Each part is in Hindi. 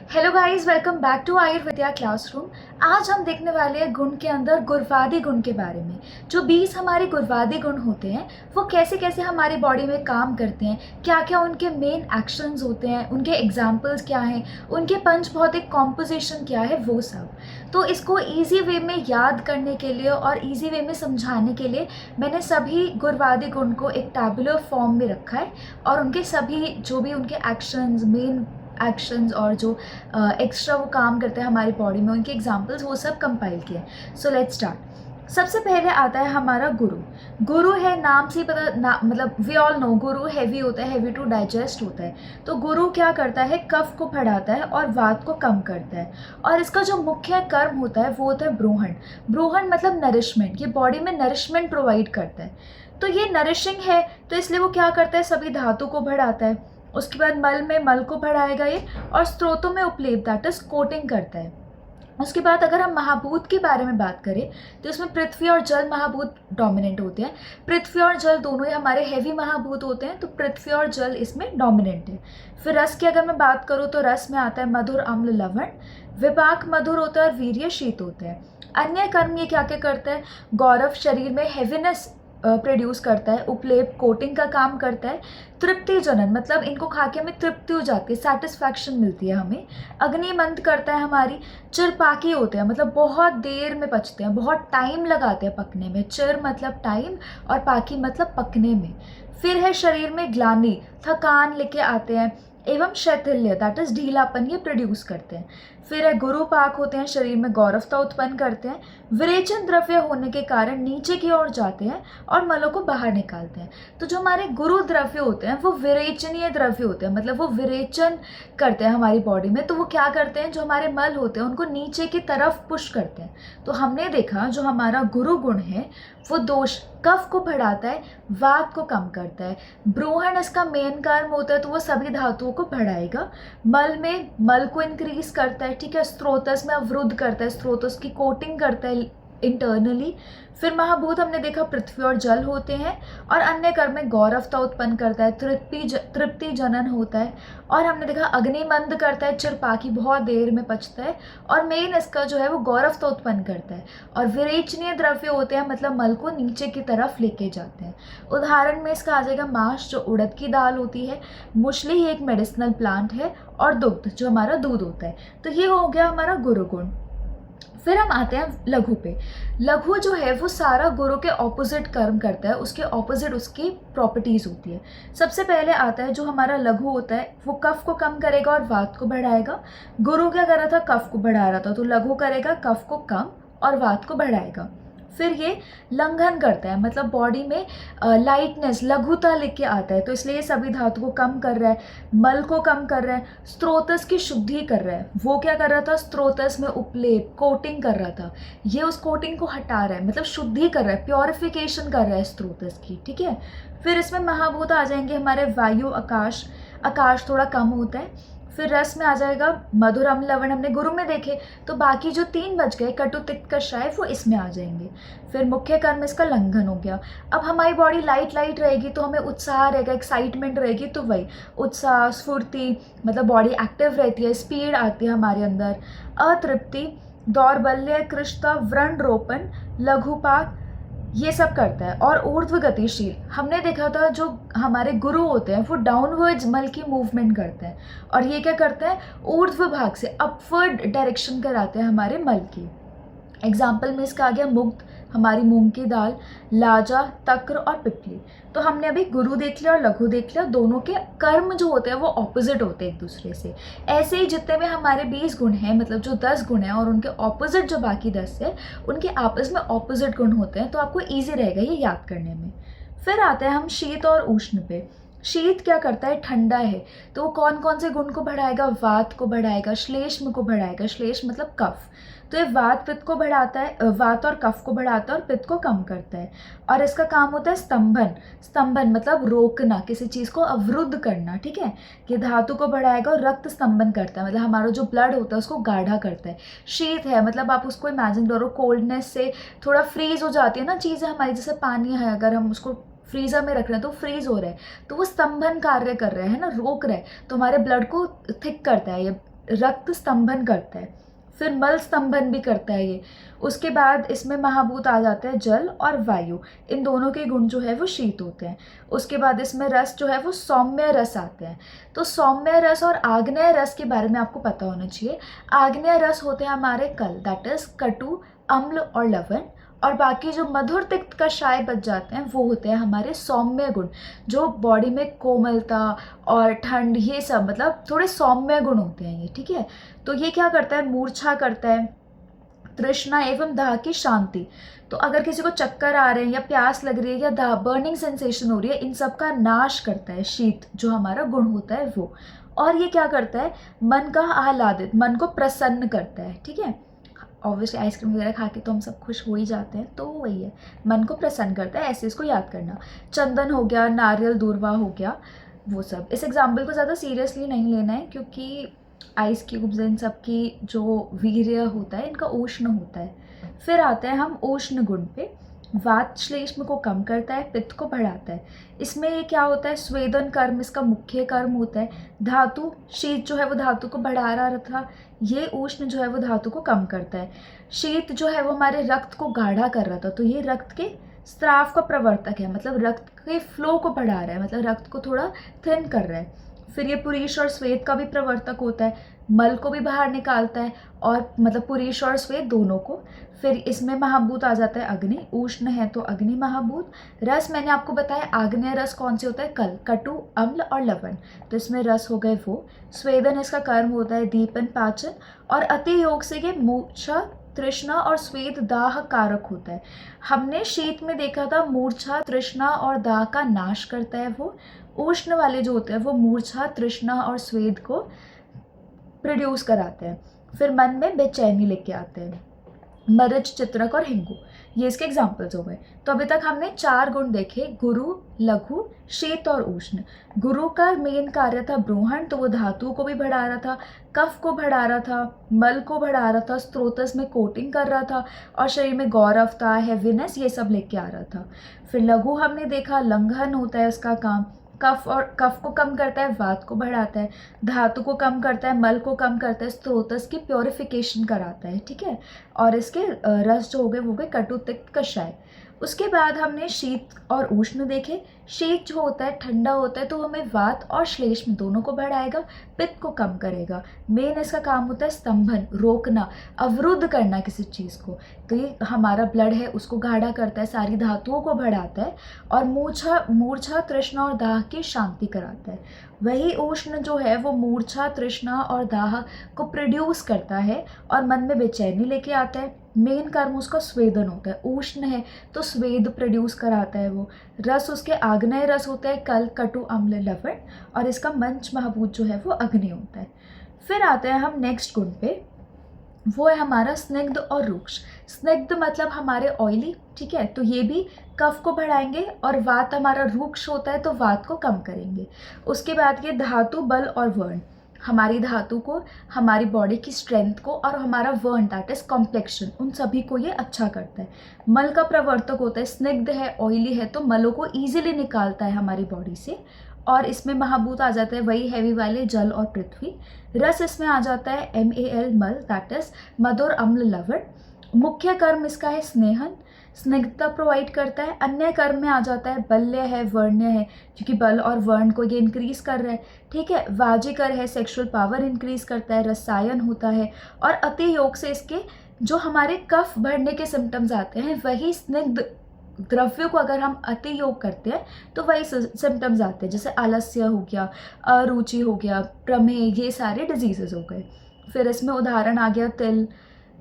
Hello guys, welcome back to Ayurvedia classroom. आज हम देखने वाले हैं गुण के अंदर गुणवादी गुण के बारे में। जो 20 हमारे गुणवादी गुण होते हैं वो कैसे कैसे हमारी बॉडी में काम करते हैं, क्या क्या उनके मेन एक्शंस होते हैं, उनके एग्जाम्पल्स क्या हैं, उनके पंचभौतिक कॉम्पोजिशन क्या है, वो सब। तो इसको ईजी वे में याद करने के लिए और ईजी वे में समझाने के लिए मैंने सभी गुणवादी गुण को एक टैबुलर फॉर्म में रखा है और उनके सभी जो भी उनके एक्शंस, मेन एक्शंस और जो एक्स्ट्रा वो काम करते हैं हमारी बॉडी में, उनके एग्जाम्पल्स वो सब कंपाइल किए। So let's start. सबसे पहले आता है हमारा गुरु। गुरु है, नाम से ही पता ना, मतलब we all know Guru heavy होता है, हैवी टू डाइजेस्ट होता है। तो गुरु क्या करता है, कफ को बढ़ाता है और वात को कम करता है। और इसका जो मुख्य कर्म होता है वो होता है ब्रोहण। ब्रोहण मतलब नरिशमेंट, ये बॉडी में नरिशमेंट प्रोवाइड करता है। तो ये नरिशिंग है, तो इसलिए वो क्या करता है, सभी धातु को बढ़ाता है। उसके बाद मल में मल को बढ़ाएगा ये, और स्त्रोतों में उपलेप दैट इज कोटिंग करता है। उसके बाद अगर हम महाभूत के बारे में बात करें तो इसमें पृथ्वी और जल महाभूत डोमिनेंट होते हैं। पृथ्वी और जल दोनों ही हमारे हैवी महाभूत होते हैं, तो पृथ्वी और जल इसमें डोमिनेंट है। फिर रस की अगर मैं बात करूँ तो रस में आता है मधुर, अम्ल, लवण। विपाक मधुर होता है और वीर्य शीत होता है। अन्य कर्म ये क्या क्या करता है, गौरव शरीर में हैवीनेस प्रोड्यूस करता है। उपलेप कोटिंग का काम करता है। तृप्ति जनन मतलब इनको खा के हमें तृप्ति हो जाती है, सेटिस्फैक्शन मिलती है हमें। अग्निमंद करता है हमारी। चिरपाकी होते हैं मतलब बहुत देर में पचते हैं, बहुत टाइम लगाते हैं पकने में। चिर मतलब टाइम और पाकी मतलब पकने में। फिर है शरीर में ग्लानि, थकान लेके आते हैं, एवं शैथिल्य दैट इज ढीलापन ये प्रोड्यूस करते हैं। फिर है गुरुपाक होते हैं, शरीर में गौरवता उत्पन्न करते हैं। विरेचन द्रव्य होने के कारण नीचे की ओर जाते हैं और मलों को बाहर निकालते हैं। तो जो हमारे गुरु द्रव्य होते हैं वो विरेचनीय द्रव्य होते हैं, मतलब वो विरेचन करते हैं हमारी बॉडी में। तो वो क्या करते हैं, जो हमारे मल होते हैं उनको नीचे की तरफ पुश करते हैं। तो हमने देखा जो हमारा गुरु गुण है वो दोष कफ को बढ़ाता है, वात को कम करता है। ब्रोहण इसका मेन कर्म होता है, तो वो सभी धातुओं को बढ़ाएगा। मल में मल को इंक्रीज करता है, ठीक है। स्त्रोतस में अवरुद्ध करता है, स्त्रोतस की कोटिंग करता है इंटरनली। फिर महाभूत हमने देखा पृथ्वी और जल होते हैं, और अन्य कर्म में गौरवता उत्पन्न करता है, तृप्ति जनन होता है। और हमने देखा अग्निमंद करता है, चिरपाकी बहुत देर में पचता है, और मेन इसका जो है वो गौरवता उत्पन्न करता है। और विरेचनीय द्रव्य होते हैं मतलब मल को नीचे की तरफ लेके जाते हैं। उदाहरण में इसका आ जाएगा माश जो उड़द की दाल होती है, मुसली ही एक मेडिसिनल प्लांट है, और दुग्ध जो हमारा दूध होता है। तो ये हो गया हमारा गुरु गुण। फिर हम आते हैं लघु पे। लघु जो है वो सारा गुरु के ऑपोजिट कर्म करता है, उसके ऑपोजिट उसकी प्रॉपर्टीज होती है। सबसे पहले आता है जो हमारा लघु होता है वो कफ को कम करेगा और वात को बढ़ाएगा। गुरु क्या कर रहा था, कफ को बढ़ा रहा था, तो लघु करेगा कफ को कम और वात को बढ़ाएगा। फिर ये लंघन करता है मतलब बॉडी में लाइटनेस, लघुता लेके आता है, तो इसलिए ये सभी धातु को कम कर रहा है, मल को कम कर रहा है, स्त्रोतस की शुद्धि कर रहा है। वो क्या कर रहा था, स्त्रोतस में उपलेप कोटिंग कर रहा था, ये उस कोटिंग को हटा रहा है, मतलब शुद्धि कर रहा है, प्योरिफिकेशन कर रहा है स्त्रोतस की, ठीक है। फिर इसमें महाभूत आ जाएंगे हमारे वायु, आकाश। आकाश थोड़ा कम होता है। फिर रस में आ जाएगा मधुर, अम्ल, लवण, हमने गुरु में देखे, तो बाकी जो 3 बच गए कटु, तिक्त, कषाय, वो इसमें आ जाएंगे। फिर मुख्य कर्म इसका लंघन हो गया। अब हमारी बॉडी लाइट लाइट रहेगी तो हमें उत्साह रहेगा, एक्साइटमेंट रहेगी, तो वही उत्साह, स्फूर्ति, मतलब बॉडी एक्टिव रहती है, स्पीड आती है हमारे अंदर। अतृप्ति, दौर्बल्य, कृष्णता, व्रण रोपण, लघुपाक, ये सब करता है। और ऊर्ध्व गतिशील, हमने देखा था जो हमारे गुरु होते हैं वो डाउनवर्ड्स मल की मूवमेंट करते हैं, और ये क्या करते हैं, ऊर्ध्व भाग से अपवर्ड डायरेक्शन कराते हैं हमारे मल की। एग्जाम्पल में इसका आ गया मुग्ध, हमारी मूंग की दाल, लाजा, तक्र और पिपली। तो हमने अभी गुरु देख लिया और लघु देख लिया, दोनों के कर्म जो होते हैं वो ऑपोजिट होते हैं एक दूसरे से। ऐसे ही जितने में हमारे 20 गुण हैं, मतलब जो 10 गुण हैं और उनके ऑपोजिट जो बाकी 10 है, उनके आपस में ऑपोजिट गुण होते हैं, तो आपको ईजी रहेगा ये याद करने में। फिर आते हैं हम शीत और उष्ण पे। शीत क्या करता है, ठंडा है, तो वो कौन कौन से गुण को बढ़ाएगा, वात को बढ़ाएगा, श्लेष्म को बढ़ाएगा, श्लेष्म मतलब कफ, तो ये वात पित्त को बढ़ाता है, वात और कफ को बढ़ाता है और पित्त को कम करता है। और इसका काम होता है स्तंभन। स्तंभन मतलब रोकना, किसी चीज़ को अवरुद्ध करना, ठीक है। कि धातु को बढ़ाएगा और रक्त स्तंभन करता है, मतलब हमारा जो ब्लड होता है उसको गाढ़ा करता है। शीत है मतलब आप उसको इमेजिन करो, कोल्डनेस से थोड़ा फ्रीज हो जाती है ना चीज़ें हमारी, जैसे पानी है अगर हम उसको फ्रीज़र में रख रहे हैं तो फ्रीज हो रहा है, तो वो स्तंभन कार्य कर रहे हैं ना, रोक रहे हैं, तो हमारे ब्लड को थिक करता है ये रक्त स्तंभन करता है, फिर मल स्तंभन भी करता है ये। उसके बाद इसमें महाभूत आ जाते हैं जल और वायु, इन दोनों के गुण जो है वो शीत होते हैं। उसके बाद इसमें रस जो है वो सौम्य रस आते हैं। तो सौम्य रस और आग्नेय रस के बारे में आपको पता होना चाहिए। आग्नेय रस होते हैं हमारे कल, दैट इज कटु, अम्ल और लवण, और बाकी जो मधुर तिक्त कषाय बच जाते हैं वो होते हैं हमारे सौम्य गुण, जो बॉडी में कोमलता और ठंड, ये सब मतलब थोड़े सौम्य गुण होते हैं ये, ठीक है। तो ये क्या करता है, मूर्छा करता है, तृष्णा एवं दाह की शांति। तो अगर किसी को चक्कर आ रहे हैं या प्यास लग रही है या दाह, बर्निंग सेंसेशन हो रही है, इन सब का नाश करता है शीत, जो हमारा गुण होता है वो। और ये क्या करता है, मन का आह्लादित, मन को प्रसन्न करता है, ठीक है। ऑब्वियसली आइसक्रीम वगैरह खा के तो हम सब खुश हो ही जाते हैं, तो वही है, मन को प्रसन्न करता है, ऐसे इसको याद करना। चंदन हो गया, नारियल दूर्वा हो गया, वो सब। इस एग्जाम्पल को ज़्यादा सीरियसली नहीं लेना है, क्योंकि आइस क्यूब्स इन सब की जो वीर्य होता है इनका उष्ण होता है। फिर आते हैं हम उष्ण गुण पे। वात श्लेष्म को कम करता है, पित्त को बढ़ाता है। इसमें ये क्या होता है, स्वेदन कर्म इसका मुख्य कर्म होता है। धातु, शीत जो है वो धातु को बढ़ा रहा था, ये उष्ण जो है वो धातु को कम करता है। शीत जो है वो हमारे रक्त को गाढ़ा कर रहा था, तो ये रक्त के स्राव का प्रवर्तक है, मतलब रक्त के फ्लो को बढ़ा रहा है, मतलब रक्त को थोड़ा थिन कर रहा है। फिर ये पुरीश और श्वेत का भी प्रवर्तक होता है, मल को भी बाहर निकालता है, और मतलब पुरीश और श्वेत दोनों को। फिर इसमें महाभूत आ जाता है अग्नि, उष्ण है तो अग्नि महाभूत। रस मैंने आपको बताया, आग्नेय रस कौन से होता है, कल, कटु, अम्ल और लवण, तो इसमें रस हो गए वो। स्वेदन इसका कर्म होता है, दीपन, पाचन, और अति योग से ये मूर्छा, तृष्णा और स्वेद दाह कारक होता है। हमने शीत में देखा था मूर्छा, तृष्णा और दाह का नाश करता है वो। उष्ण वाले जो होते हैं वो मूर्छा, तृष्णा और स्वेद को प्रोड्यूस कराते हैं, फिर मन में बेचैनी लेके आते हैं। मरच, चित्रक और हिंगू, ये इसके एग्जाम्पल्स हो गए। तो अभी तक हमने 4 गुण देखे, गुरु, लघु, शीत और उष्ण। गुरु का मेन कार्य था ब्रूहण, तो वो धातु को भी बढ़ा रहा था, कफ को बढ़ा रहा था, मल को बढ़ा रहा था, स्त्रोतस में कोटिंग कर रहा था, और शरीर में गौरवता, हैवीनेस, ये सब लेके आ रहा था। फिर लघु हमने देखा, लंघन होता है उसका काम, कफ को कम करता है, वात को बढ़ाता है, धातु को कम करता है, मल को कम करता है, स्त्रोतस की प्योरिफिकेशन कराता है, ठीक है। और इसके रस जो हो गए वो गए कटु, तिक्त, कषाय। उसके बाद हमने शीत और उष्ण देखे। शीत जो होता है ठंडा होता है, तो हमें वात और श्लेष्म दोनों को बढ़ाएगा, पित्त को कम करेगा। मेन इसका काम होता है स्तंभन, रोकना, अवरुद्ध करना किसी चीज़ को। तो ये हमारा ब्लड है उसको गाढ़ा करता है, सारी धातुओं को बढ़ाता है, और मूर्छा, तृष्णा और दाह की शांति कराता है। वही उष्ण जो है वो मूर्छा, तृष्णा और दाह को प्रोड्यूस करता है और मन में बेचैनी लेके आता है। मेन कर्म उसका स्वेदन होता है, उष्ण है तो स्वेद प्रोड्यूस कराता है वो। रस उसके आग्नेय रस होता है, कल, कटु, अम्ल, लवण, और इसका मंच महाभूत जो है वो अग्नि होता है। फिर आते हैं हम नेक्स्ट गुण पे, वो है हमारा स्निग्ध और रूक्ष। स्निग्ध मतलब हमारे ऑयली, ठीक है, तो ये भी कफ को बढ़ाएंगे, और वात हमारा रूक्ष होता है तो वात को कम करेंगे। उसके बाद ये धातु, बल और वर्ण, हमारी धातु को, हमारी बॉडी की स्ट्रेंथ को, और हमारा वर्ण दैट इज कॉम्प्लेक्शन, उन सभी को ये अच्छा करता है। मल का प्रवर्तक होता है, स्निग्ध है, ऑयली है, तो मलों को ईजिली निकालता है हमारी बॉडी से। और इसमें महाभूत आ जाता है वही हैवी वाले, जल और पृथ्वी। रस इसमें आ जाता है MAL, मल, दैट इज मधुर, अम्ल, लवण। मुख्य कर्म इसका है स्नेहन, स्निग्धता प्रोवाइड करता है। अन्य कर्म में आ जाता है बल्य है, वर्ण्य है, क्योंकि बल और वर्ण को ये इंक्रीज कर रहा है, ठीक है। वाजिकर है, सेक्सुअल पावर इंक्रीज करता है। रसायन होता है, और अति योग से इसके जो हमारे कफ बढ़ने के सिम्टम्स आते हैं, वही स्निग्ध द्रव्य को अगर हम अति योग करते हैं तो वही सिम्टम्स आते हैं, जैसे आलस्य हो गया, अरुचि हो गया, प्रमेह, ये सारे डिजीजेज हो गए। फिर इसमें उदाहरण आ गया तिल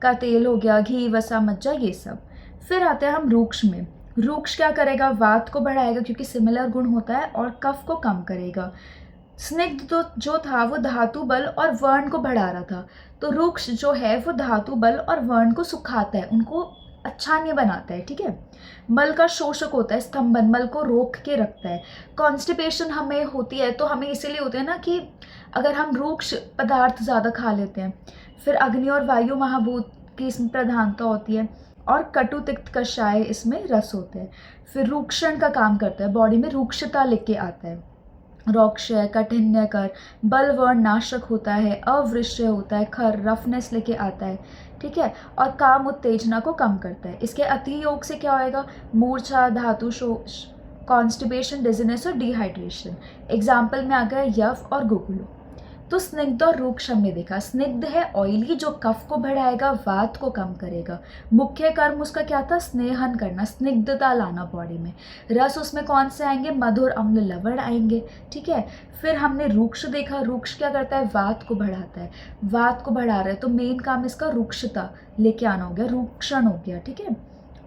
का तेल हो गया, घी, वसा, मज्जा, ये सब। फिर आते हैं हम रूक्ष में। रूक्ष क्या करेगा, वात को बढ़ाएगा क्योंकि सिमिलर गुण होता है, और कफ को कम करेगा। स्निग्ध तो जो था वो धातु, बल और वर्ण को बढ़ा रहा था, तो रूक्ष जो है वो धातु, बल और वर्ण को सुखाता है, उनको अच्छा नहीं बनाता है, ठीक है। मल का शोषक होता है, स्तंभन, मल को रोक के रखता है। कॉन्स्टिपेशन हमें होती है तो हमें इसीलिए होती है ना कि अगर हम रूक्ष पदार्थ ज़्यादा खा लेते हैं। फिर अग्नि और वायु महाभूत की इसमें प्रधानता होती है, और कटु, तिक्त, कषाय इसमें रस होते हैं। फिर रूक्षण का काम करता है, बॉडी में रूक्षता लेके आता है। रोक्ष है, कठिन्यकर, बलवर्ण नाशक होता है, अवृश्य होता है, खर रफनेस लेके आता है, ठीक है, और काम उत्तेजना को कम करता है। इसके अतियोग से क्या होएगा, मूर्छा, धातु शोष, कॉन्स्टिपेशन, डिजीनेस और डिहाइड्रेशन। एग्जाम्पल में आ गया यव और गुगुलू। तो स्निग्ध और रूक्ष हमने देखा। स्निग्ध है ऑयली, जो कफ को बढ़ाएगा, वात को कम करेगा। मुख्य कर्म उसका क्या था, स्नेहन करना, स्निग्धता लाना बॉडी में। रस उसमें कौन से आएंगे, मधुर, अम्ल, लवण आएंगे, ठीक है। फिर हमने रूक्ष देखा। रूक्ष क्या करता है, वात को बढ़ाता है, वात को बढ़ा रहा है, तो मेन काम इसका रूक्षता लेके आना हो गया, रूक्षण हो गया, ठीक है।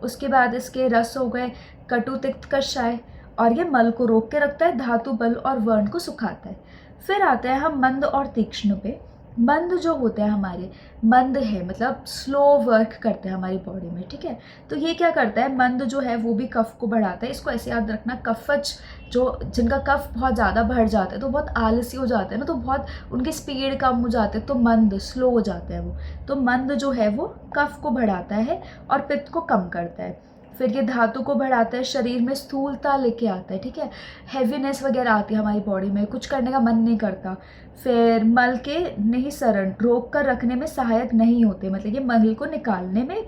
उसके बाद इसके रस हो गए कटु, तिक्त, कषाय, और ये मल को रोक के रखता है, धातु, बल और वर्ण को सुखाता है। फिर आते हैं हम मंद और तीक्ष्ण पे। मंद जो होते हैं हमारे, मंद है मतलब स्लो वर्क करते हैं हमारी बॉडी में, ठीक है। तो ये क्या करता है, मंद जो है वो भी कफ को बढ़ाता है। इसको ऐसे याद रखना, कफज जो जिनका कफ बहुत ज़्यादा बढ़ जाता है तो बहुत आलसी हो जाते हैं ना, तो बहुत उनकी स्पीड कम हो जाते हैं, तो मंद, स्लो हो जाते हैं वो। तो मंद जो है वो कफ को बढ़ाता है और पित्त को कम करता है। फिर ये धातु को बढ़ाता है, शरीर में स्थूलता लेके आता है, ठीक है। हैवीनेस वगैरह आती है हमारी बॉडी में, कुछ करने का मन नहीं करता। फिर मल के निःसरण, रोक कर रखने में सहायक नहीं होते, मतलब ये मल को निकालने में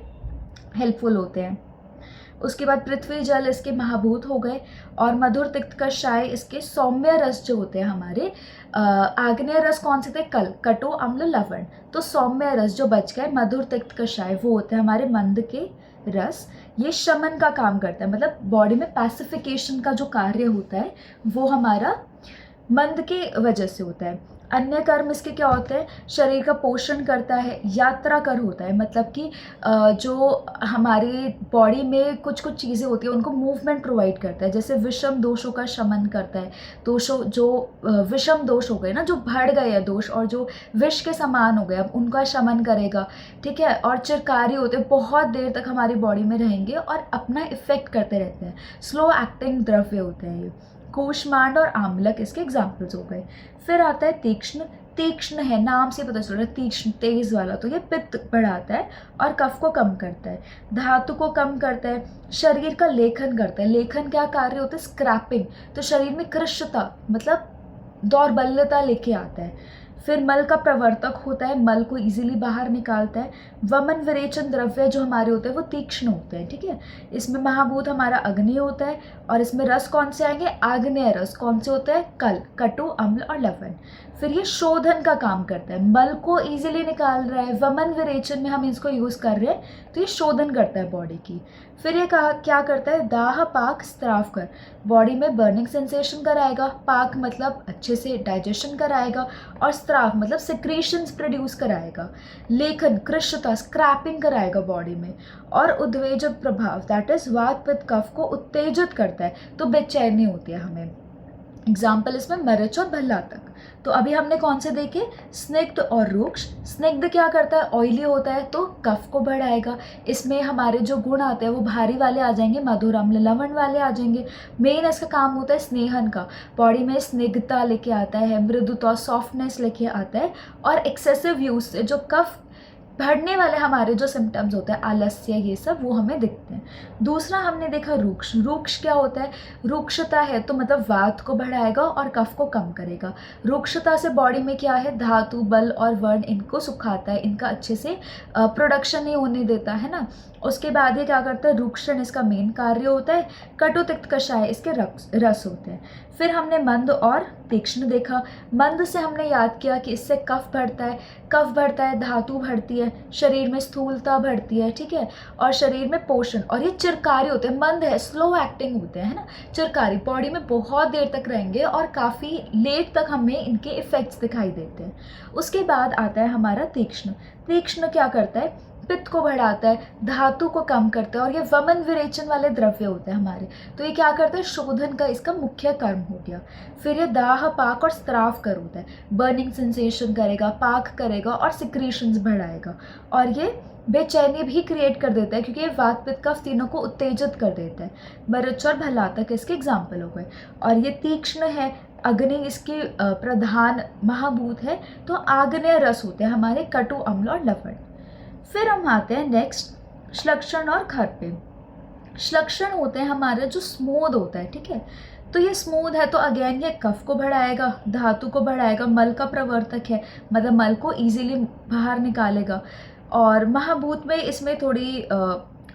हेल्पफुल होते हैं। उसके बाद पृथ्वी जल इसके महाभूत हो गए, और मधुर, तिक्त, कषाय इसके सौम्य रस जो होते हैं हमारे। आग्नेय रस कौन से थे, कल, कटु, अम्ल, लवण। तो सौम्य रस जो बच गए, मधुर, तिक्त, कषाय, वो होते हैं हमारे मंद के रस। ये शमन का काम करता है, मतलब बॉडी में पैसिफिकेशन का जो कार्य होता है वो हमारा मंद के वजह से होता है। अन्य कर्म इसके क्या होते हैं, शरीर का पोषण करता है, यात्रा कर होता है, मतलब कि जो हमारी बॉडी में कुछ कुछ चीज़ें होती हैं उनको मूवमेंट प्रोवाइड करता है। जैसे विषम दोषों का शमन करता है। दोषों जो विषम दोष हो गए ना, जो बढ़ गए हैं दोष और जो विष के समान हो गए, अब उनका शमन करेगा, ठीक है। और चिरकारी होते हैं, बहुत देर तक हमारी बॉडी में रहेंगे और अपना इफेक्ट करते रहते हैं। स्लो एक्टिंग द्रव्य होते हैं ये। कूष्मांड और आम्लक इसके एग्जाम्पल्स हो गए। फिर आता है तीक्ष्ण। तीक्ष्ण है, नाम से पता चल रहा है, तीक्ष्ण, तेज वाला, तो ये पित्त बढ़ाता है और कफ को कम करता है, धातु को कम करता है, शरीर का लेखन करता है। लेखन क्या कार्य होता है, स्क्रैपिंग, तो शरीर में कृशता मतलब दौर्बल्यता लेके आता है। फिर मल का प्रवर्तक होता है, मल को इजीली बाहर निकालता है। वमन, विरेचन द्रव्य जो हमारे होते हैं वो तीक्ष्ण होते हैं, ठीक है। इसमें महाभूत हमारा अग्नि होता है, और इसमें रस कौन से आएंगे, आग्नेय रस। कौन से होते हैं, कल, कटु, अम्ल और लवण। फिर ये शोधन का काम करता है, मल को इजीली निकाल रहा है। वमन विरेचन में हम इसको यूज़ कर रहे हैं, तो ये शोधन करता है बॉडी की। फिर ये क्या करता है, दाह, पाक, स्त्राव कर, बॉडी में बर्निंग सेंसेशन कराएगा। पाक मतलब अच्छे से डाइजेशन कराएगा, और स्त्राव मतलब सिक्रीशंस प्रोड्यूस कराएगा। लेखन, कृशता, स्क्रैपिंग कराएगा बॉडी में। और उद्वेजक प्रभाव, दैट इज वात, पित्त, कफ को उत्तेजित करता है, तो बेचैनी होती है हमें। एग्जाम्पल इसमें मरीच और भल्लातक। तो अभी हमने कौन से देखे, स्निग्ध और रूक्ष। स्निग्ध क्या करता है, ऑयली होता है, तो कफ को बढ़ाएगा। इसमें हमारे जो गुण आते हैं वो भारी वाले आ जाएंगे, मधुर, अम्ल, लवण वाले आ जाएंगे। मेन इसका काम होता है स्नेहन का, बॉडी में स्निग्धता लेके आता है, मृदुता, सॉफ्टनेस लेके आता है। और एक्सेसिव यूज से जो कफ बढ़ने वाले हमारे जो सिम्टम्स होते हैं, आलस्य, ये सब वो हमें दिखते हैं। दूसरा हमने देखा रूक्ष। रूक्ष क्या होता है, रूक्षता है तो मतलब वात को बढ़ाएगा और कफ को कम करेगा। रूक्षता से बॉडी में क्या है, धातु, बल और वर्ण इनको सुखाता है, इनका अच्छे से प्रोडक्शन नहीं होने देता है ना। उसके बाद ये क्या करता है, रूक्षण इसका मेन कार्य होता है। कटु, तिक्त, कषाय इसके रस होते हैं। फिर हमने मंद और तीक्ष्ण देखा। मंद से हमने याद किया कि इससे कफ बढ़ता है, कफ बढ़ता है, धातु बढ़ती है, शरीर में स्थूलता बढ़ती है, ठीक है, और शरीर में पोषण। और ये चिरकारी होते हैं, मंद है, स्लो एक्टिंग होते हैं, है ना। चिरकारी बॉडी में बहुत देर तक रहेंगे और काफ़ी लेट तक हमें इनके इफेक्ट्स दिखाई देते हैं। उसके बाद आता है हमारा तीक्ष्ण। तीक्ष्ण क्या करता है, पित्त को बढ़ाता है, धातु को कम करता है, और ये वमन विरेचन वाले द्रव्य होते हैं हमारे, तो ये क्या करता है, शोधन का इसका मुख्य कर्म हो गया। फिर ये दाह, पाक और स्त्राव कर होता है, बर्निंग सेंसेशन करेगा, पाक करेगा और सिक्रीशंस बढ़ाएगा। और ये बेचैनी भी क्रिएट कर देता है, क्योंकि ये वात, पित्त, कफ तीनों को उत्तेजित कर देता है। मरीच और भल्लातक इसके एग्जाम्पल हो गए। और ये तीक्ष्ण है, अग्नि इसकी प्रधान महाभूत है, तो आग्नेय रस होते हैं हमारे, कटु, अम्ल और लवण। फिर हम आते हैं नेक्स्ट श्लक्षण और खर पे। श्लक्षण होते हैं हमारे जो स्मूद होता है, ठीक है। तो ये स्मूथ है तो अगेन ये कफ को बढ़ाएगा, धातु को बढ़ाएगा, मल का प्रवर्तक है मतलब मल को इजीली बाहर निकालेगा। और महाभूत में इसमें थोड़ी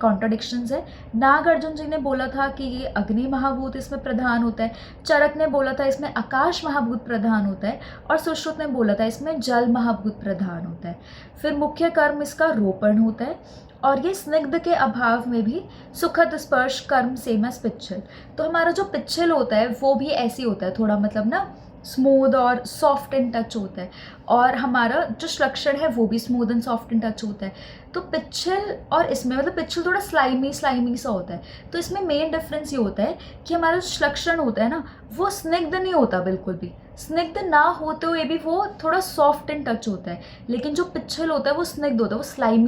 कॉन्ट्राडिक्शंस है। नागार्जुन जी ने बोला था कि ये अग्नि महाभूत इसमें प्रधान होता है, चरक ने बोला था इसमें आकाश महाभूत प्रधान होता है, और सुश्रुत ने बोला था इसमें जल महाभूत प्रधान होता है। फिर मुख्य कर्म इसका रोपण होता है, और ये स्निग्ध के अभाव में भी सुखद स्पर्श कर्म सेम एज पिच्छल। तो हमारा जो पिच्छल होता है वो भी ऐसी होता है, थोड़ा मतलब ना स्मूथ और सॉफ्ट इन टच होता है, और हमारा जो श्लक्षण है वो भी smooth and soft in touch होता है। तो पिच्छल और इसमें मतलब पिच्छल थोड़ा स्लाइमी सा होता है। तो इसमें मेन डिफरेंस ये होता है कि हमारा जो श्लक्षण होता है ना वो स्निग्ध नहीं होता, बिल्कुल भी स्निग्ध ना होते हुए भी वो थोड़ा सॉफ्ट इन टच होता है, लेकिन जो पिच्छल होता है वो स्निग्ध होता है, वो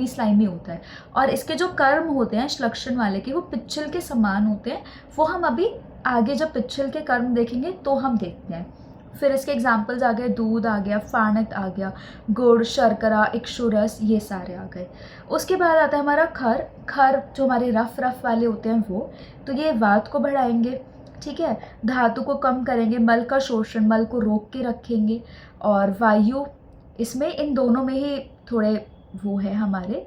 स्लाइमी होता है। और इसके जो कर्म होते हैं श्लक्षण वाले के वो पिच्छल के समान होते हैं। वो हम अभी आगे जब पिच्छल के कर्म देखेंगे तो हम देखते हैं। फिर इसके एग्जाम्पल्स आ गए, दूध आ गया, फाणक आ गया, गुड़, शर्करा, इक्षुरस, ये सारे आ गए। उसके बाद आता है हमारा खर। खर जो हमारे रफ वाले होते हैं वो, तो ये वात को बढ़ाएंगे, ठीक है, धातु को कम करेंगे, मल का शोषण, मल को रोक के रखेंगे। और वायु, इसमें इन दोनों में ही थोड़े वो है हमारे,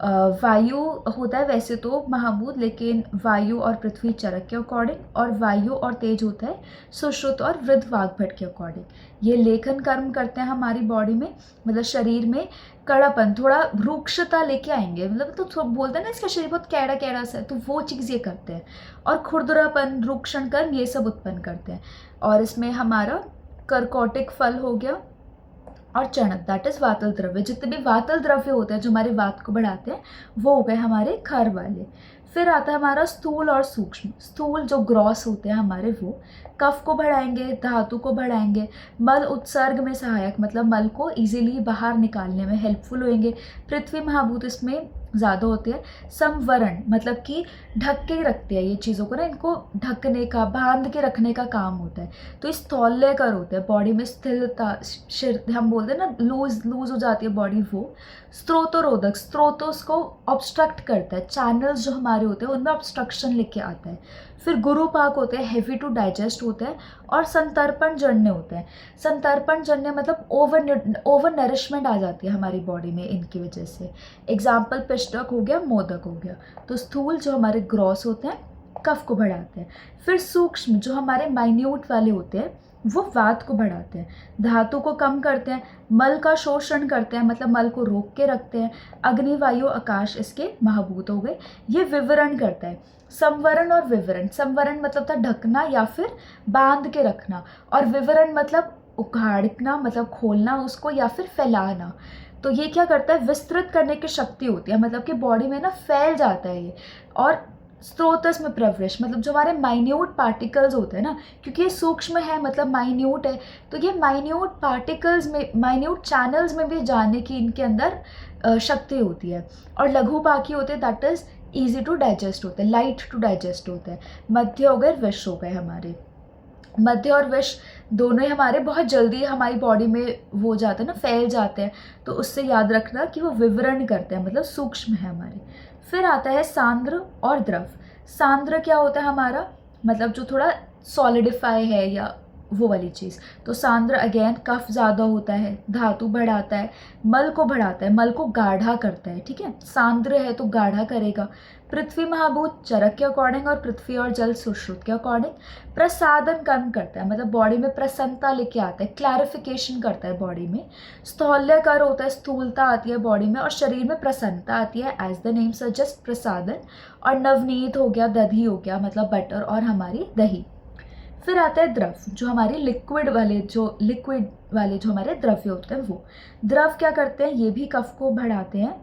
वायु होता है वैसे तो महाभूत, लेकिन वायु और पृथ्वी चरक के अकॉर्डिंग, और वायु और तेज होता है सुश्रुत और वृद्ध वाग्भट के अकॉर्डिंग। ये लेखन कर्म करते हैं हमारी बॉडी में, मतलब शरीर में कड़ापन, थोड़ा रूक्षता लेके आएंगे, मतलब तो बोलते हैं ना इसका शरीर बहुत कैड़ा सा है, तो वो चीज़ ये करते हैं। और खुरदुरापन, रूक्षण कर्म, ये सब उत्पन्न करते हैं। और इसमें हमारा कर्कोटिक फल हो गया, और चणक दैट इज वातल द्रव्य। जितने भी वातल द्रव्य होते हैं जो हमारे वात को बढ़ाते हैं वो हो गए हमारे खर वाले। फिर आता है हमारा स्थूल और सूक्ष्म। स्थूल जो ग्रॉस होते हैं हमारे वो कफ को बढ़ाएंगे, धातु को बढ़ाएंगे, मल उत्सर्ग में सहायक मतलब मल को इजीली बाहर निकालने में हेल्पफुल होंगे। पृथ्वी महाभूत इसमें ज़्यादा होती है। संवरण मतलब कि ढक के रखते हैं ये चीज़ों को ना, इनको ढकने का, बांध के रखने का काम होता है। तो स्थौल्य कर होते हैं, बॉडी में स्थिरता, हम बोलते हैं ना लूज हो जाती है बॉडी, वो। स्त्रोतरोधक, स्त्रोतों को ऑब्स्ट्रक्ट करता है, चैनल्स जो हमारे होते हैं उनमें ऑब्स्ट्रक्शन लेके आता है। फिर गुरुपाक होते हैं, हैवी टू डाइजेस्ट होते हैं। और संतर्पण जन्य होते हैं। संतर्पण जन्य मतलब ओवर नरिशमेंट आ जाती है हमारी बॉडी में इनकी वजह से। एग्जाम्पल पिष्टक हो गया, मोदक हो गया। तो स्थूल जो हमारे ग्रॉस होते हैं कफ को बढ़ाते हैं। फिर सूक्ष्म जो हमारे माइन्यूट वाले होते हैं वो वात को बढ़ाते हैं, धातु को कम करते हैं, मल का शोषण करते हैं मतलब मल को रोक के रखते हैं। अग्नि, वायु, आकाश इसके महाभूत हो गए। ये विवरण करता है। संवरण और विवरण, संवरण मतलब था ढकना या फिर बांध के रखना, और विवरण मतलब उखाड़ना मतलब खोलना उसको या फिर फैलाना। तो ये क्या करता है, विस्तृत करने की शक्ति होती है, मतलब कि बॉडी में ना फैल जाता है ये। और स्त्रोतस में प्रवेश मतलब जो हमारे माइन्यूट पार्टिकल्स होते हैं ना, क्योंकि ये सूक्ष्म है मतलब माइन्यूट है, तो ये माइन्यूट पार्टिकल्स में, माइन्यूट चैनल्स में भी जाने की इनके अंदर शक्ति होती है। और लघुपाकी होते हैं, that is easy to digest होते हैं, लाइट टू डाइजेस्ट होते हैं। मध्य हो गए, विष हो गए हमारे। मध्य और विष दोनों ही हमारे बहुत जल्दी हमारी बॉडी में वो जाते हैं ना, फैल जाते हैं, तो उससे याद रखना कि वो विवरण करते हैं मतलब सूक्ष्म है हमारे। फिर आता है सांद्र और द्रव। सांद्र क्या होता है हमारा, मतलब जो थोड़ा सॉलिडिफाई है या वो वाली चीज़। तो सांद्र अगेन कफ ज़्यादा होता है, धातु बढ़ाता है, मल को बढ़ाता है, मल को गाढ़ा करता है, ठीक है। सांद्र है तो गाढ़ा करेगा। पृथ्वी महाभूत चरक के अकॉर्डिंग और पृथ्वी और जल सुश्रुत के अकॉर्डिंग प्रसादन कर्म करता है, मतलब बॉडी में प्रसन्नता लेके आता है, क्लैरिफिकेशन करता है बॉडी में। स्थौल्य कर होता है, स्थूलता आती है बॉडी में और शरीर में प्रसन्नता आती है, एज द नेम सजेस्ट प्रसादन। और नवनीत हो गया, दधी हो गया मतलब बटर और हमारी दही। फिर आता है द्रव, जो हमारे लिक्विड वाले जो हमारे द्रव्य होते हैं वो। द्रव क्या करते हैं, ये भी कफ को बढ़ाते हैं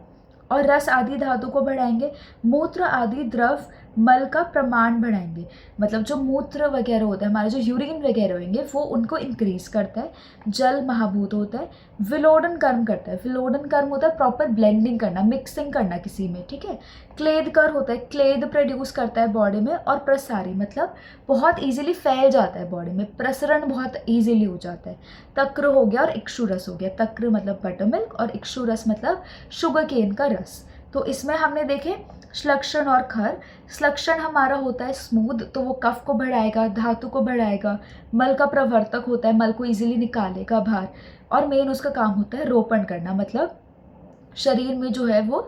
और रस आदि धातु को बढ़ाएंगे। मूत्र आदि द्रव मल का प्रमाण बढ़ाएंगे, मतलब जो मूत्र वगैरह होता है हमारे, जो यूरिन वगैरह होंगे वो उनको इंक्रीज करता है। जल महाभूत होता है। विलोडन कर्म करता है, विलोडन कर्म होता है प्रॉपर ब्लेंडिंग करना, मिक्सिंग करना किसी में, ठीक है। क्लेद कर होता है, क्लेद प्रोड्यूस करता है बॉडी में। और प्रसारी मतलब बहुत ईजिली फैल जाता है बॉडी में, प्रसरण बहुत ईजिली हो जाता है। तक्र हो गया और इक्षुरस हो गया। तक्र मतलब बटर मिल्क और इक्षुरस मतलब शुगर केन का रस। तो इसमें हमने देखे श्लक्षण और खर। श्लक्षण हमारा होता है स्मूथ, तो वो कफ को बढ़ाएगा, धातु को बढ़ाएगा। मल का प्रवर्तक होता है, मल को इजीली निकालेगा बाहर। और मेन उसका काम होता है रोपण करना, मतलब शरीर में जो है वो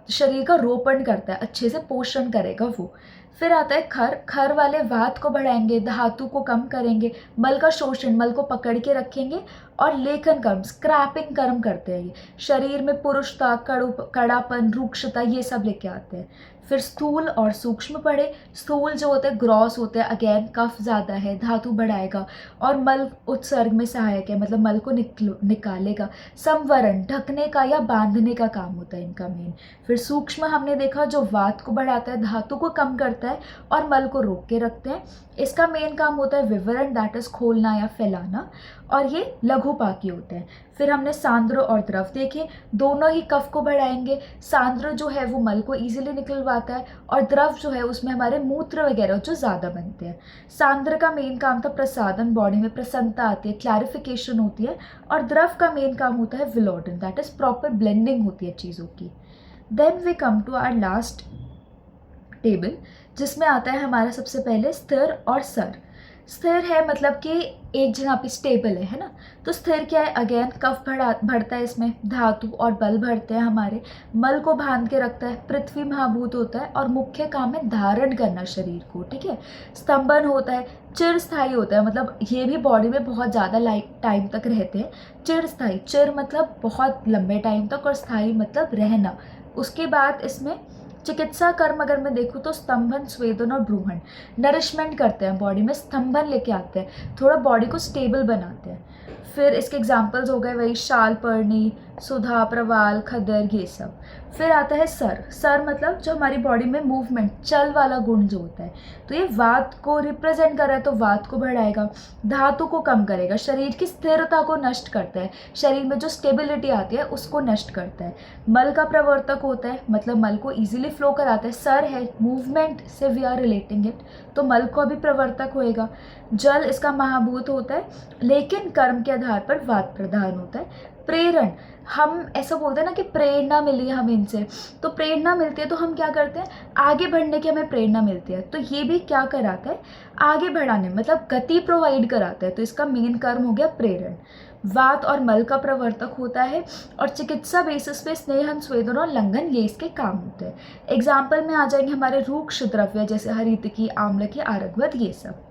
शरीर का रोपण करता है, अच्छे से पोषण करेगा वो। फिर आता है खर। खर वाले वात को बढ़ाएंगे, धातु को कम करेंगे, मल का शोषण, मल को पकड़ के रखेंगे। और लेखन कर्म, स्क्रैपिंग कर्म करते हैं ये, शरीर में पुरुषता, कड़ापन, रूक्षता ये सब लेके आते हैं। फिर स्थूल और सूक्ष्म पढ़े। स्थूल जो होते हैं ग्रॉस होते हैं, अगेन कफ ज़्यादा है, धातु बढ़ाएगा। और मल उत्सर्ग में सहायक है, मतलब मल को निकालेगा। संवरण, ढकने का या बांधने का काम होता है इनका मेन। फिर सूक्ष्म हमने देखा जो वात को बढ़ाता है, धातु को कम करता है और मल को रोक के रखते हैं। इसका मेन काम होता है विवरण, दैट इज खोलना या फैलाना। और ये लघुपाकी होते हैं। फिर हमने सांद्र और द्रव देखे, दोनों ही कफ को बढ़ाएंगे। सांद्र जो है वो मल को इजीली निकलवाता है, और द्रव जो है उसमें हमारे मूत्र वगैरह जो ज़्यादा बनते हैं। सांद्र का मेन काम था प्रसादन, बॉडी में प्रसन्नता आती है, क्लैरिफिकेशन होती है। और द्रव का मेन काम होता है विलोडन, दैट इज प्रॉपर ब्लेंडिंग होती है चीज़ों की। Then we come to our last table, जिसमें आता है हमारा सबसे पहले स्थिर और सर। स्थिर है मतलब कि एक जगह पे स्टेबल है ना। तो स्थिर क्या है, अगेन कफ बढ़ता है, इसमें धातु और बल बढ़ते हैं हमारे, मल को बांध के रखता है, पृथ्वी महाभूत होता है और मुख्य काम है धारण करना शरीर को, ठीक है। स्तंभन होता है, चिरस्थायी होता है, मतलब ये भी बॉडी में बहुत ज़्यादा टाइम तक रहते हैं। चिरस्थायी, चिर मतलब बहुत लंबे टाइम तक, और स्थायी मतलब रहना। उसके बाद इसमें चिकित्सा कर्म अगर मैं देखूँ तो स्तंभन, स्वेदन और ब्रूहण, नरिशमेंट करते हैं बॉडी में, स्तंभन लेके आते हैं, थोड़ा बॉडी को स्टेबल बनाते हैं। फिर इसके एग्जाम्पल्स हो गए वही शालपर्णी, सुधा, प्रवाल, खदर, ये सब। फिर आता है सर। सर मतलब जो हमारी बॉडी में मूवमेंट, चल वाला गुण जो होता है, तो ये वात को रिप्रेजेंट कर रहा है, तो वात को बढ़ाएगा, धातु को कम करेगा, शरीर की स्थिरता को नष्ट करता है, शरीर में जो स्टेबिलिटी आती है उसको नष्ट करता है। मल का प्रवर्तक होता है, मतलब मल को इजीली फ्लो कराता है। सर है, मूवमेंट से वी आर रिलेटिंग इट, तो मल को भी प्रवर्तक होएगा। जल इसका महाभूत होता है, लेकिन कर्म के आधार पर वात प्रधान होता है। प्रेरण, हम ऐसा बोलते हैं ना कि प्रेरणा मिली है हमें इनसे, तो प्रेरणा मिलती है तो हम क्या करते हैं, आगे बढ़ने की हमें प्रेरणा मिलती है, तो ये भी क्या कराता है, आगे बढ़ाने, मतलब गति प्रोवाइड कराता है, तो इसका मेन कर्म हो गया प्रेरण। वात और मल का प्रवर्तक होता है, और चिकित्सा बेसिस पे स्नेहन, स्वेदन और लंघन ये इसके काम होते हैं। एग्जाम्पल में आ जाएंगे हमारे रूक्ष द्रव्य, जैसे हरितकी, आम्लकी, आरगवत, ये सब।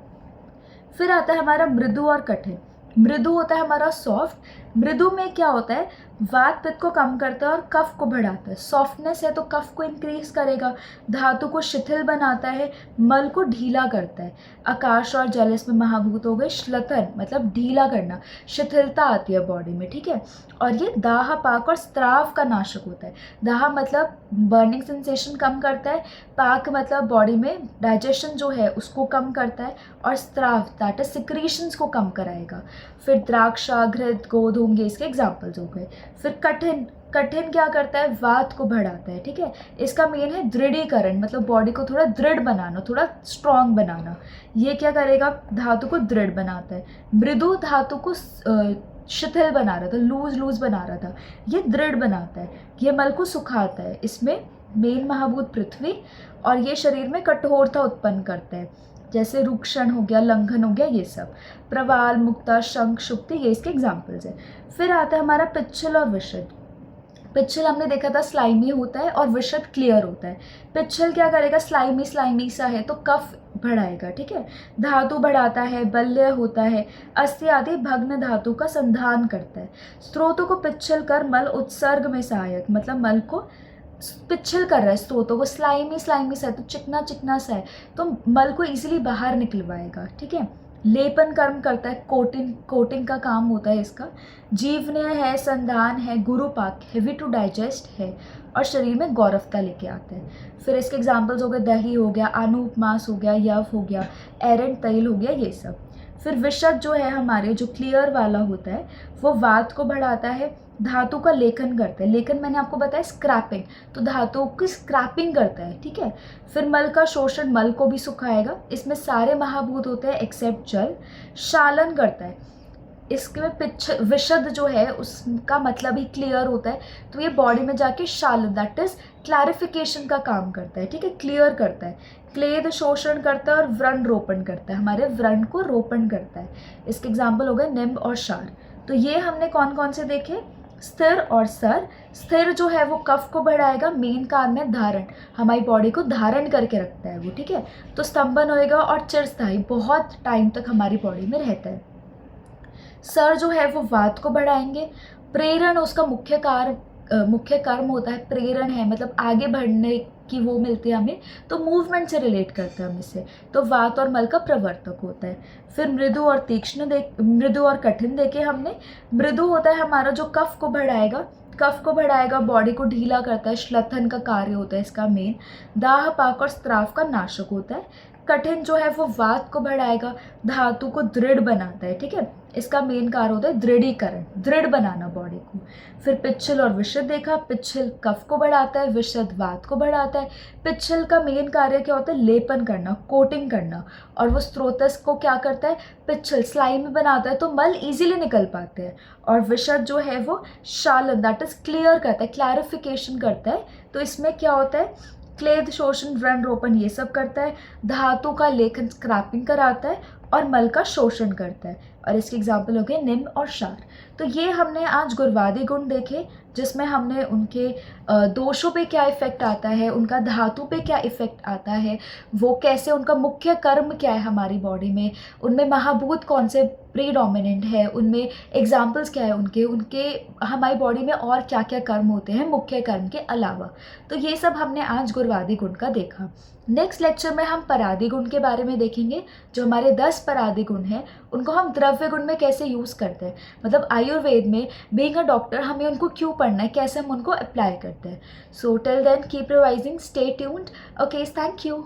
फिर आता है हमारा मृदु और कठिन। मृदु होता है हमारा सॉफ्ट। मृदु में क्या होता है, वात पित्त को कम करता है और कफ को बढ़ाता है। सॉफ्टनेस है तो कफ को इंक्रीज करेगा, धातु को शिथिल बनाता है, मल को ढीला करता है। आकाश और जल इसमें महाभूत हो गए। श्लथन मतलब ढीला करना, शिथिलता आती है बॉडी में, ठीक है। और ये दाह, पाक और स्त्राव का नाशक होता है। दाह मतलब बर्निंग सेंसेशन कम करता है, पाक मतलब बॉडी में डाइजेशन जो है उसको कम करता है, और स्त्राव दैट इज सिक्रीशंस को कम कराएगा। फिर द्राक्षा, घृत, गोधूम ये इसके एग्जाम्पल्स हो गए। फिर कठिन, कठिन क्या करता है, वात को बढ़ाता है, ठीक है। इसका मेन है दृढ़ीकरण, मतलब बॉडी को थोड़ा दृढ़ बनाना, थोड़ा स्ट्रॉन्ग बनाना। ये क्या करेगा, धातु को दृढ़ बनाता है। मृदु धातु को शिथिल बना रहा था, लूज बना रहा था, ये दृढ़ बनाता है। ये मल को सुखाता है, इसमें मेन महाभूत पृथ्वी, और ये शरीर में कठोरता उत्पन्न करता है, जैसे रूक्षण हो गया, लंघन हो गया, ये सब। प्रवाल, मुक्ता, शंख, शुक्ति ये इसके एग्जाम्पल्स हैं। फिर आता है हमारा पिच्छल और विशद। पिच्छल हमने देखा था स्लाइमी होता है, और विशद क्लियर होता है। पिच्छल क्या करेगा, स्लाइमी सा है तो कफ बढ़ाएगा, ठीक है। धातु बढ़ाता है, बल्य होता है, अस्थि आदि भग्न धातु का संधान करता है। स्रोतों को पिच्छल कर मल उत्सर्ग में सहायक, मतलब मल को पिच्छल कर रहा है, स्रोतों को स्लाइमी सा है तो चिकना सा है, तो मल को इजीली बाहर निकलवाएगा, ठीक है। लेपन कर्म करता है, कोटिंग का काम होता है इसका। जीवनीय है, संधान है, गुरुपाक, हेवी टू डाइजेस्ट है, और शरीर में गौरवता लेके आते हैं। फिर इसके एग्जाम्पल्स हो गए, दही हो गया, अनूप मांस हो गया, यव हो गया, एरंड तैल हो गया, ये सब। फिर विशद जो है हमारे, जो क्लियर वाला होता है, वो वात को बढ़ाता है, धातु का लेखन करता है। लेखन मैंने आपको बताया स्क्रैपिंग, तो धातुओं की स्क्रैपिंग करता है, ठीक है। फिर मल का शोषण, मल को भी सुखाएगा, इसमें सारे महाभूत होते हैं एक्सेप्ट जल। शालन करता है, इसके में पिच्छ विशद जो है उसका मतलब ही क्लियर होता है, तो ये बॉडी में जाके शाल दैट इज क्लैरिफिकेशन का काम करता है, ठीक है, क्लियर करता है। क्लेद शोषण करता है और व्रण रोपण करता है, हमारे व्रण को रोपण करता है। इसके एग्जाम्पल हो गए निम्ब और क्षार। तो ये हमने कौन कौन से देखे, स्थिर और सर। स्थिर जो है वो कफ को बढ़ाएगा, मेन कारण है धारण, हमारी बॉडी को धारण करके रखता है वो, ठीक है। तो स्तंभन होएगा और चिरस्थायी, बहुत टाइम तक हमारी बॉडी में रहता है। सर जो है वो वात को बढ़ाएंगे। प्रेरण उसका मुख्य कर्म होता है, प्रेरण है मतलब आगे बढ़ने की वो मिलती है हमें, तो मूवमेंट से रिलेट करते हैं हम इसे, तो वात और मल का प्रवर्तक होता है। फिर मृदु और तीक्ष्ण मृदु और कठिन देखे हमने। मृदु होता है हमारा जो कफ को बढ़ाएगा, कफ को बढ़ाएगा, बॉडी को ढीला करता है, श्लथन का कार्य होता है इसका मेन। दाह पाक और स्त्राव का नाशक होता है। कठिन जो है वो वात को बढ़ाएगा, धातु को दृढ़ बनाता है, ठीक है, इसका मेन कार्य होता है दृढ़ीकरण, दृढ़ बनाना बॉडी को। फिर पिच्छल और विशद देखा, पिच्छल कफ को बढ़ाता है, विशद वात को बढ़ाता है। पिच्छल का मेन कार्य क्या होता है, लेपन करना, कोटिंग करना, और वो स्त्रोतस को क्या करता है, पिच्छल स्लाइमी बनाता है, तो मल इजीली निकल पाते हैं। और विशद जो है वो शालन दैट इज क्लियर करता है, क्लैरिफिकेशन करता है, तो इसमें क्या होता है, क्लेद शोषण व्रण रोपण ये सब करता है, धातु का लेखन स्क्रैपिंग कराता है, और मल का शोषण करता है। और इसके एग्जाम्पल हो गए निम्न और क्षार। तो ये हमने आज गुरवादी गुण देखे, जिसमें हमने उनके दोषों पे क्या इफेक्ट आता है, उनका धातु पे क्या इफेक्ट आता है, वो कैसे, उनका मुख्य कर्म क्या है हमारी बॉडी में, उनमें महाभूत कौन से प्रीडोमिनेंट है, उनमें एग्जाम्पल्स क्या है उनके उनके हमारी बॉडी में और क्या क्या कर्म होते हैं मुख्य कर्म के अलावा। तो ये सब हमने आज गुरवादी गुण का देखा। नेक्स्ट लेक्चर में हम परादी गुण के बारे में देखेंगे। जो हमारे 10 परादी गुण हैं उनको हम द्रव्य गुण में कैसे यूज़ करते हैं, मतलब आयुर्वेद में बीइंग अ डॉक्टर हमें उनको क्यों पढ़ना है, कैसे हम उनको अप्लाई करते हैं। So till then keep revising, stay tuned. Okay, thank you.